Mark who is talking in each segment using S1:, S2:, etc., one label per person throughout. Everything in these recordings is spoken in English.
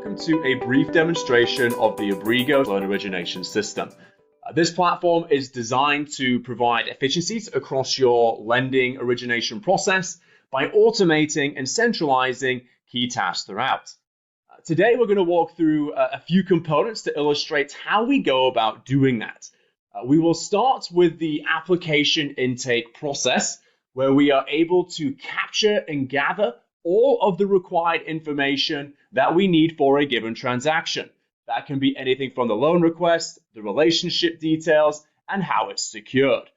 S1: welcome to a brief demonstration of the Abrigo loan origination system. This platform is designed to provide efficiencies across your lending origination process by automating and centralizing key tasks throughout. Today, we're going to walk through a few components to illustrate how we go about doing that. We will start with the application intake process, where we are able to capture and gather all of the required information that we need for a given transaction. That can be anything from the loan request, the relationship details, and how it's secured.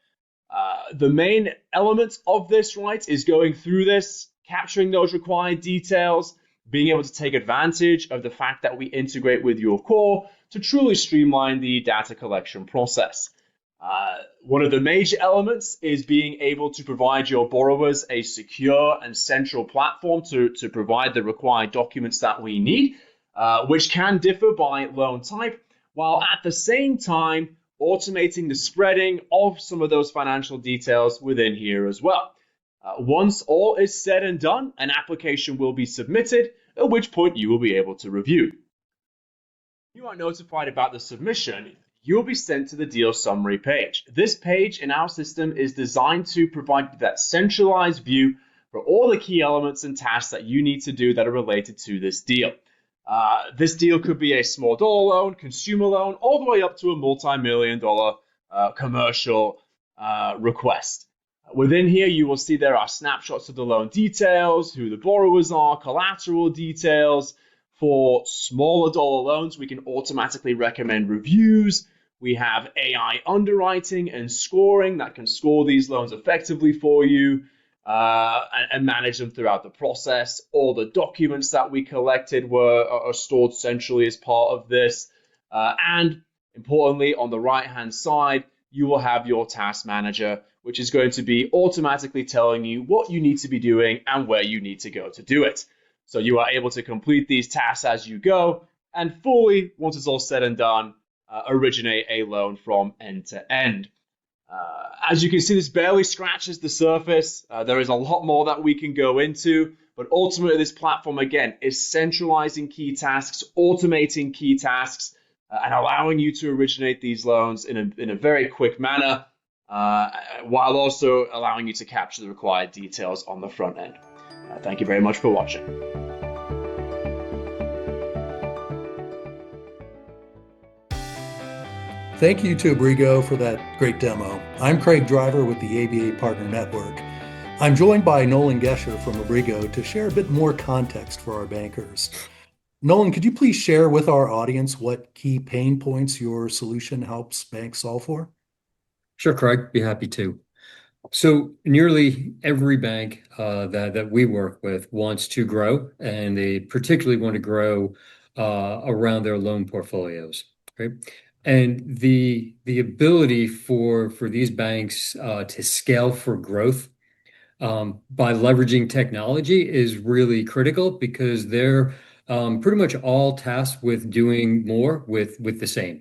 S1: The main element of this, right, is going through this, capturing those required details, being able to take advantage of the fact that we integrate with your core to truly streamline the data collection process. One of the major elements is being able to provide your borrowers a secure and central platform to provide the required documents that we need, which can differ by loan type, while at the same time automating the spreading of some of those financial details within here as well. Once all is said and done, an application will be submitted, at which point you will be able to review. You are notified about the submission. You'll be sent to the deal summary page. This page in our system is designed to provide that centralized view for all the key elements and tasks that you need to do that are related to this deal. This deal could be a small dollar loan, consumer loan, all the way up to a multi-million-dollar commercial request. Within here, you will see there are snapshots of the loan details, who the borrowers are, collateral details. For smaller dollar loans, we can automatically recommend reviews. We have AI underwriting and scoring that can score these loans effectively for you and manage them throughout the process. All the documents that we collected are stored centrally as part of this. And importantly, on the right-hand side, you will have your task manager, which is going to be automatically telling you what you need to be doing and where you need to go to do it. So you are able to complete these tasks as you go and fully, once it's all said and done, originate a loan from end to end. As you can see, this barely scratches the surface. There is a lot more that we can go into, but ultimately this platform, again, is centralizing key tasks, automating key tasks, and allowing you to originate these loans in a very quick manner, while also allowing you to capture the required details on the front end. Thank you very much for watching.
S2: Thank you to Abrigo for that great demo. I'm Craig Driver with the ABA Partner Network. I'm joined by Nolan Gescher from Abrigo to share a bit more context for our bankers. Nolan, could you please share with our audience what key pain points your solution helps banks solve for?
S3: Sure, Craig, be happy to. So nearly every bank that we work with wants to grow, and they particularly want to grow around their loan portfolios, right? And the ability for these banks to scale for growth by leveraging technology is really critical, because they're pretty much all tasked with doing more with the same,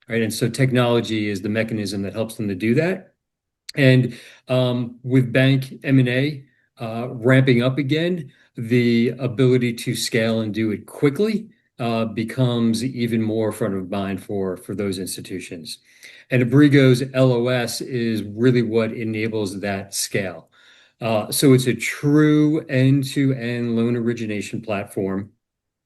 S3: right? And so technology is the mechanism that helps them to do that. And with bank M&A ramping up again, the ability to scale and do it quickly becomes even more front of mind for those institutions. And Abrigo's LOS is really what enables that scale. So it's a true end-to-end loan origination platform,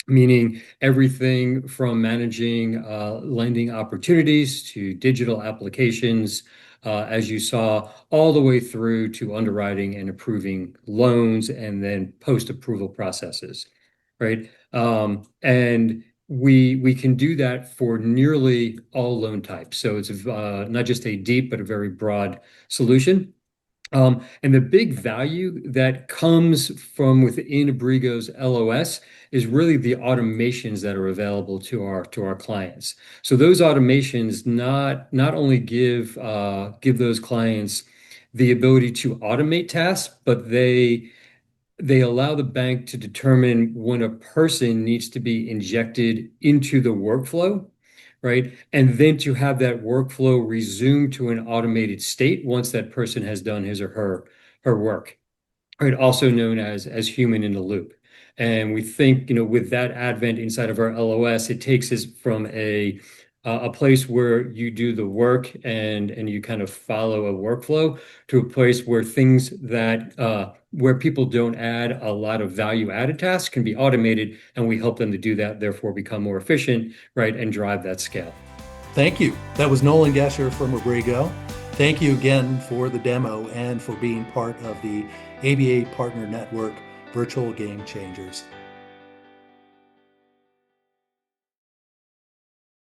S3: meaning everything from managing lending opportunities to digital applications, as you saw, all the way through to underwriting and approving loans and then post-approval processes, right? And we can do that for nearly all loan types. So it's not just a deep, but a very broad solution. And the big value that comes from within Abrigo's LOS is really the automations that are available to our clients. So those automations not only give those clients the ability to automate tasks, but they allow the bank to determine when a person needs to be injected into the workflow, right? And then to have that workflow resume to an automated state once that person has done his or her work, right? Also known as human in the loop. And we think, with that advent inside of our LOS, it takes us from a place where you do the work and you kind of follow a workflow to a place where things that where people don't add a lot of value added tasks can be automated, and we help them to do that, therefore become more efficient, right, and drive that scale.
S2: Thank you. That was Nolan Gescher from Abrigo. Thank you again for the demo and for being part of the ABA Partner Network Virtual Game Changers.